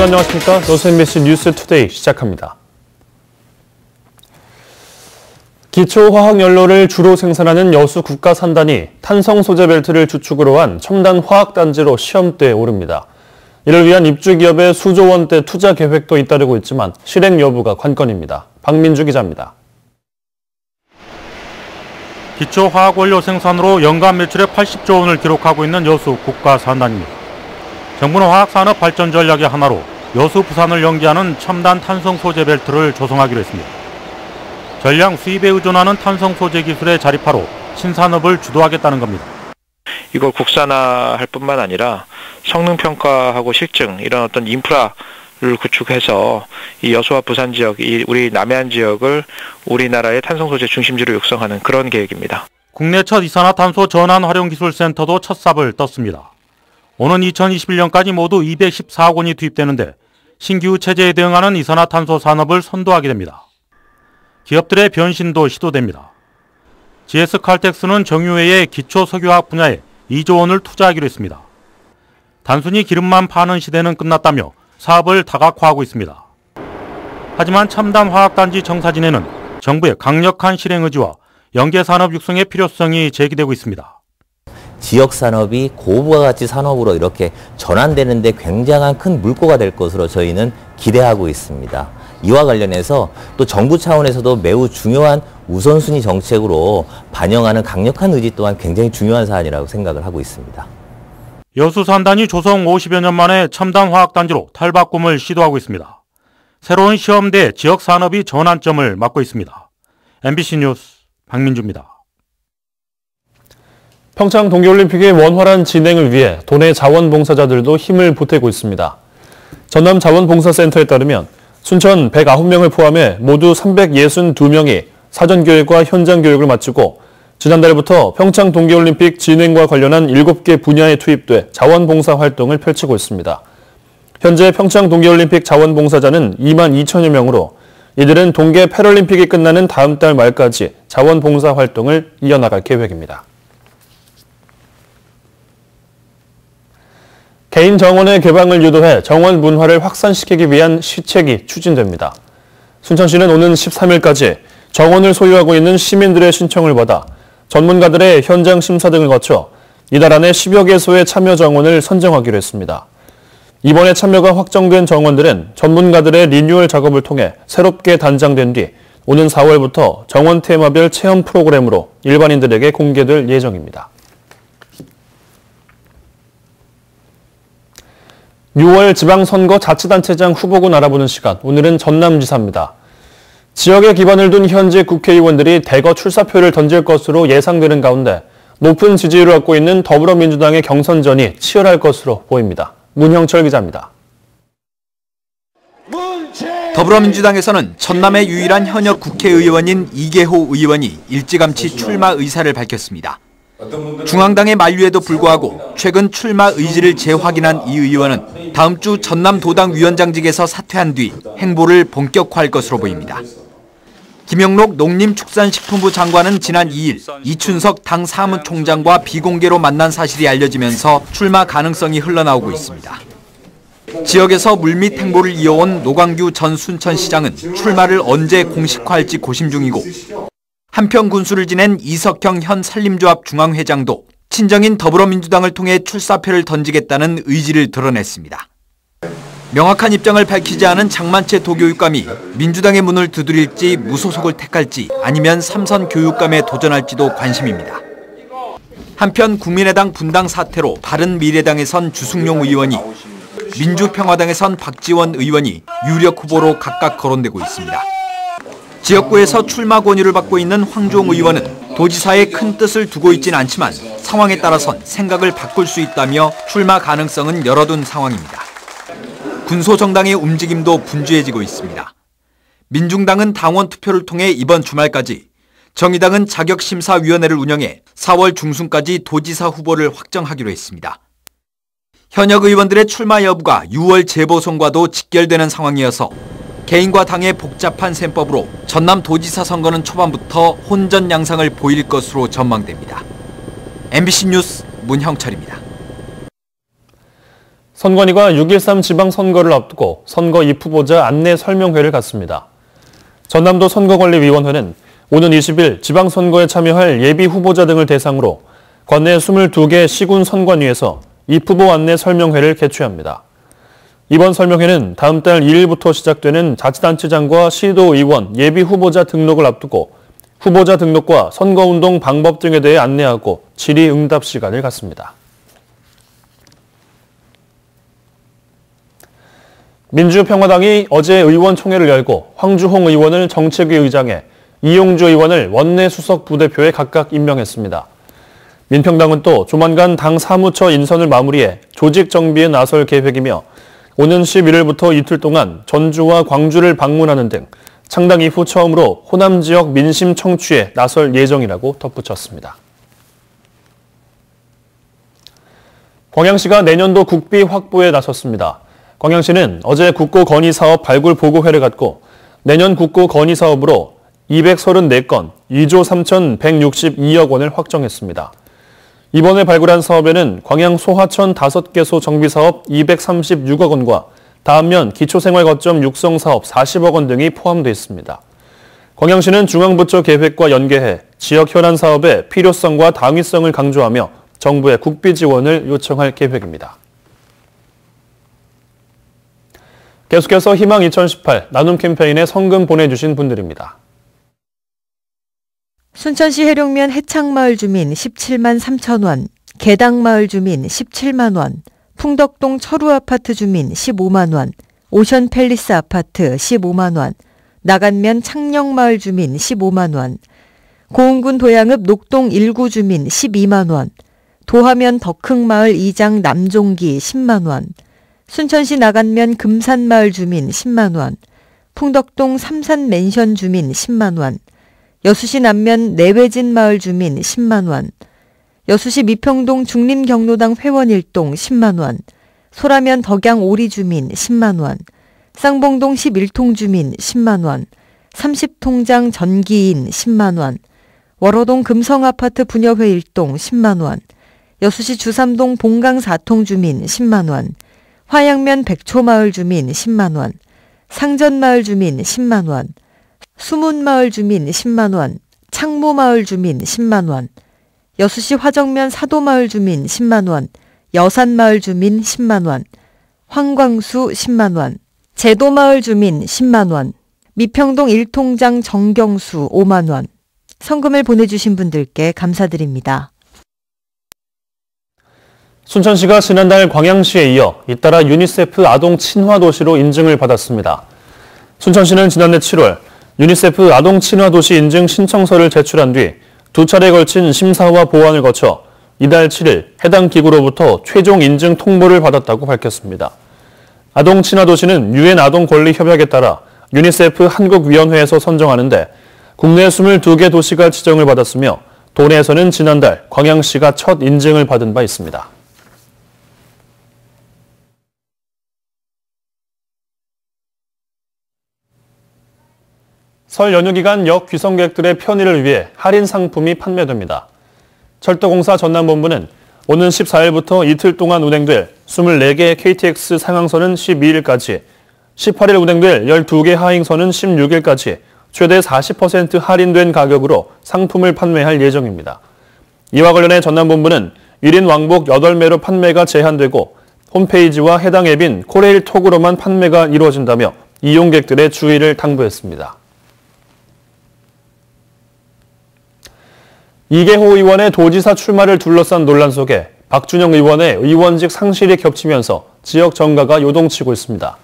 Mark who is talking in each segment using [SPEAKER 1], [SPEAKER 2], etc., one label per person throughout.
[SPEAKER 1] 여러분 안녕하십니까? 노스MBC 뉴스 투데이 시작합니다. 기초화학연료를 주로 생산하는 여수 국가산단이 탄성 소재 벨트를 주축으로 한 첨단 화학단지로 시험대에 오릅니다. 이를 위한 입주 기업의 수조 원대 투자 계획도 잇따르고 있지만 실행 여부가 관건입니다. 박민주 기자입니다.
[SPEAKER 2] 기초화학원료 생산으로 연간 매출의 80조 원을 기록하고 있는 여수 국가산단입니다. 정부는 화학산업 발전 전략의 하나로 여수, 부산을 연계하는 첨단 탄성 소재 벨트를 조성하기로 했습니다. 전량 수입에 의존하는 탄성 소재 기술의 자립화로 신산업을 주도하겠다는 겁니다.
[SPEAKER 3] 이걸 국산화할 뿐만 아니라 성능 평가하고 실증 이런 어떤 인프라를 구축해서 이 여수와 부산 지역, 우리 남해안 지역을 우리나라의 탄성 소재 중심지로 육성하는 그런 계획입니다.
[SPEAKER 2] 국내 첫 이산화탄소 전환 활용 기술 센터도 첫 삽을 떴습니다. 오는 2021년까지 모두 214억 원이 투입되는데 신규 체제에 대응하는 이산화탄소 산업을 선도하게 됩니다. 기업들의 변신도 시도됩니다. GS칼텍스는 정유회의 기초석유화학 분야에 2조 원을 투자하기로 했습니다. 단순히 기름만 파는 시대는 끝났다며 사업을 다각화하고 있습니다. 하지만 첨단 화학단지 정사진에는 정부의 강력한 실행 의지와 연계산업 육성의 필요성이 제기되고 있습니다.
[SPEAKER 4] 지역 산업이 고부가가치 산업으로 이렇게 전환되는데 굉장한 큰 물꼬가 될 것으로 저희는 기대하고 있습니다. 이와 관련해서 또 정부 차원에서도 매우 중요한 우선순위 정책으로 반영하는 강력한 의지 또한 굉장히 중요한 사안이라고 생각을 하고 있습니다.
[SPEAKER 2] 여수산단이 조성 50여 년 만에 첨단 화학단지로 탈바꿈을 시도하고 있습니다. 새로운 시험대 지역 산업이 전환점을 맞고 있습니다. MBC 뉴스 박민주입니다.
[SPEAKER 1] 평창 동계올림픽의 원활한 진행을 위해 도내 자원봉사자들도 힘을 보태고 있습니다. 전남 자원봉사센터에 따르면 순천 109명을 포함해 모두 362명이 사전교육과 현장교육을 마치고 지난달부터 평창 동계올림픽 진행과 관련한 7개 분야에 투입돼 자원봉사 활동을 펼치고 있습니다. 현재 평창 동계올림픽 자원봉사자는 2만 2천여 명으로 이들은 동계 패럴림픽이 끝나는 다음 달 말까지 자원봉사 활동을 이어나갈 계획입니다. 개인 정원의 개방을 유도해 정원 문화를 확산시키기 위한 시책이 추진됩니다. 순천시는 오는 13일까지 정원을 소유하고 있는 시민들의 신청을 받아 전문가들의 현장 심사 등을 거쳐 이달 안에 10여 개소의 참여 정원을 선정하기로 했습니다. 이번에 참여가 확정된 정원들은 전문가들의 리뉴얼 작업을 통해 새롭게 단장된 뒤 오는 4월부터 정원 테마별 체험 프로그램으로 일반인들에게 공개될 예정입니다. 6월 지방선거 자치단체장 후보군 알아보는 시간, 오늘은 전남지사입니다. 지역에 기반을 둔 현직 국회의원들이 대거 출사표를 던질 것으로 예상되는 가운데 높은 지지율을 얻고 있는 더불어민주당의 경선전이 치열할 것으로 보입니다. 문형철 기자입니다.
[SPEAKER 5] 더불어민주당에서는 전남의 유일한 현역 국회의원인 이계호 의원이 일찌감치 출마 의사를 밝혔습니다. 중앙당의 만류에도 불구하고 최근 출마 의지를 재확인한 이 의원은 다음 주 전남도당 위원장직에서 사퇴한 뒤 행보를 본격화할 것으로 보입니다. 김영록 농림축산식품부 장관은 지난 2일 이춘석 당 사무총장과 비공개로 만난 사실이 알려지면서 출마 가능성이 흘러나오고 있습니다. 지역에서 물밑 행보를 이어온 노광규 전 순천시장은 출마를 언제 공식화할지 고심 중이고 한편 군수를 지낸 이석형 현 산림조합 중앙회장도 친정인 더불어민주당을 통해 출사표를 던지겠다는 의지를 드러냈습니다. 명확한 입장을 밝히지 않은 장만채 도교육감이 민주당의 문을 두드릴지 무소속을 택할지 아니면 삼선 교육감에 도전할지도 관심입니다. 한편 국민의당 분당 사태로 바른미래당에선 주승용 의원이 민주평화당에선 박지원 의원이 유력 후보로 각각 거론되고 있습니다. 지역구에서 출마 권유를 받고 있는 황종 의원은 도지사에 큰 뜻을 두고 있진 않지만 상황에 따라선 생각을 바꿀 수 있다며 출마 가능성은 열어둔 상황입니다. 군소정당의 움직임도 분주해지고 있습니다. 민중당은 당원 투표를 통해 이번 주말까지, 정의당은 자격심사위원회를 운영해 4월 중순까지 도지사 후보를 확정하기로 했습니다. 현역 의원들의 출마 여부가 6월 재보선과도 직결되는 상황이어서 개인과 당의 복잡한 셈법으로 전남도지사 선거는 초반부터 혼전 양상을 보일 것으로 전망됩니다. MBC 뉴스 문형철입니다.
[SPEAKER 1] 선관위가 6.13 지방선거를 앞두고 선거 입후보자 안내 설명회를 갖습니다. 전남도 선거관리위원회는 오는 20일 지방선거에 참여할 예비 후보자 등을 대상으로 관내 22개 시군 선관위에서 입후보 안내 설명회를 개최합니다. 이번 설명회는 다음 달 2일부터 시작되는 자치단체장과 시도의원 예비 후보자 등록을 앞두고 후보자 등록과 선거운동 방법 등에 대해 안내하고 질의응답 시간을 갖습니다. 민주평화당이 어제 의원총회를 열고 황주홍 의원을 정책위 의장에 이용주 의원을 원내 수석 부대표에 각각 임명했습니다. 민평당은 또 조만간 당 사무처 인선을 마무리해 조직 정비에 나설 계획이며 오는 11일부터 이틀 동안 전주와 광주를 방문하는 등 창당 이후 처음으로 호남 지역 민심 청취에 나설 예정이라고 덧붙였습니다. 광양시가 내년도 국비 확보에 나섰습니다. 광양시는 어제 국고 건의 사업 발굴 보고회를 갖고 내년 국고 건의 사업으로 234건, 2조 3,162억 원을 확정했습니다. 이번에 발굴한 사업에는 광양 소하천 5개소 정비사업 236억 원과 다음면 기초생활거점 육성사업 40억 원 등이 포함되어 있습니다. 광양시는 중앙부처 계획과 연계해 지역 현안 사업의 필요성과 당위성을 강조하며 정부의 국비 지원을 요청할 계획입니다. 계속해서 희망 2018 나눔 캠페인에 성금 보내주신 분들입니다.
[SPEAKER 6] 순천시 해룡면 해창마을 주민 17만 3천 원, 개당마을 주민 17만 원, 풍덕동 철우아파트 주민 15만 원, 오션팰리스 아파트 15만 원, 나간면 창녕마을 주민 15만 원, 고흥군 도양읍 녹동 1구 주민 12만 원, 도하면 덕흥마을 이장 남종기 10만 원, 순천시 나간면 금산마을 주민 10만 원, 풍덕동 삼산맨션 주민 10만 원, 여수시 남면 내외진 마을 주민 10만 원, 여수시 미평동 중림경로당 회원 1동 10만 원, 소라면 덕양 오리 주민 10만 원, 쌍봉동 11통 주민 10만 원, 30통장 전기인 10만 원, 월호동 금성아파트 부녀회 1동 10만 원, 여수시 주삼동 봉강 4통 주민 10만 원, 화양면 백초마을 주민 10만 원, 상전마을 주민 10만 원, 수문마을 주민 10만 원, 창모마을 주민 10만 원, 여수시 화정면 사도마을 주민 10만 원, 여산마을 주민 10만 원, 황광수 10만 원, 제도마을 주민 10만 원, 미평동 1통장 정경수 5만 원. 성금을 보내주신 분들께 감사드립니다.
[SPEAKER 1] 순천시가 지난달 광양시에 이어 잇따라 유니세프 아동 친화 도시로 인증을 받았습니다. 순천시는 지난해 7월 유니세프 아동 친화 도시 인증 신청서를 제출한 뒤 2차례에 걸친 심사와 보완을 거쳐 이달 7일 해당 기구로부터 최종 인증 통보를 받았다고 밝혔습니다. 아동 친화 도시는 유엔 아동 권리 협약에 따라 유니세프 한국위원회에서 선정하는데 국내 22개 도시가 지정을 받았으며 도내에서는 지난달 광양시가 첫 인증을 받은 바 있습니다. 설 연휴 기간 역 귀성객들의 편의를 위해 할인 상품이 판매됩니다. 철도공사 전남본부는 오는 14일부터 이틀 동안 운행될 24개 KTX 상항선은 12일까지, 18일 운행될 12개 하행선은 16일까지 최대 40% 할인된 가격으로 상품을 판매할 예정입니다. 이와 관련해 전남본부는 1인 왕복 8매로 판매가 제한되고 홈페이지와 해당 앱인 코레일톡으로만 판매가 이루어진다며 이용객들의 주의를 당부했습니다. 이계호 의원의 도지사 출마를 둘러싼 논란 속에 박준영 의원의 의원직 상실이 겹치면서 지역 정가가 요동치고 있습니다.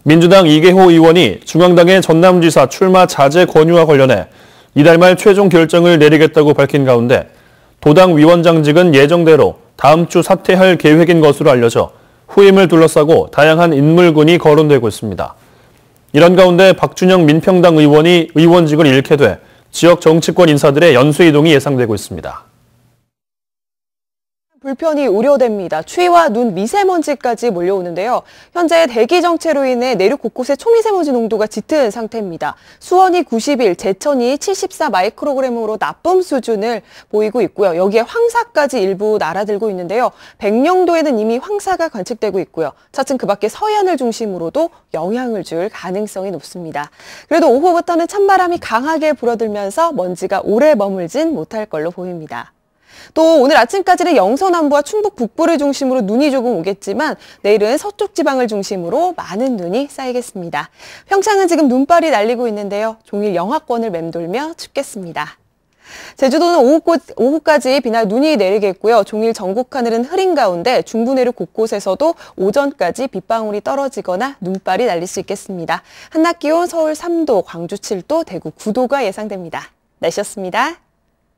[SPEAKER 1] 민주당 이계호 의원이 중앙당의 전남지사 출마 자제 권유와 관련해 이달 말 최종 결정을 내리겠다고 밝힌 가운데 도당 위원장직은 예정대로 다음 주 사퇴할 계획인 것으로 알려져 후임을 둘러싸고 다양한 인물군이 거론되고 있습니다. 이런 가운데 박준영 민평당 의원이 의원직을 잃게 돼 지역 정치권 인사들의 연수 이동이 예상되고 있습니다.
[SPEAKER 7] 불편이 우려됩니다. 추위와 눈, 미세먼지까지 몰려오는데요. 현재 대기 정체로 인해 내륙 곳곳에 초미세먼지 농도가 짙은 상태입니다. 수원이 91, 제천이 74 마이크로그램으로 나쁨 수준을 보이고 있고요. 여기에 황사까지 일부 날아들고 있는데요. 백령도에는 이미 황사가 관측되고 있고요. 차츰 그 밖에 서해안을 중심으로도 영향을 줄 가능성이 높습니다. 그래도 오후부터는 찬바람이 강하게 불어들면서 먼지가 오래 머물진 못할 걸로 보입니다. 또 오늘 아침까지는 영서 남부와 충북 북부를 중심으로 눈이 조금 오겠지만 내일은 서쪽 지방을 중심으로 많은 눈이 쌓이겠습니다. 평창은 지금 눈발이 날리고 있는데요. 종일 영하권을 맴돌며 춥겠습니다. 제주도는 오후까지 비나 눈이 내리겠고요. 종일 전국 하늘은 흐린 가운데 중부 내륙 곳곳에서도 오전까지 빗방울이 떨어지거나 눈발이 날릴 수 있겠습니다. 한낮 기온 서울 3도, 광주 7도, 대구 9도가 예상됩니다. 날씨였습니다.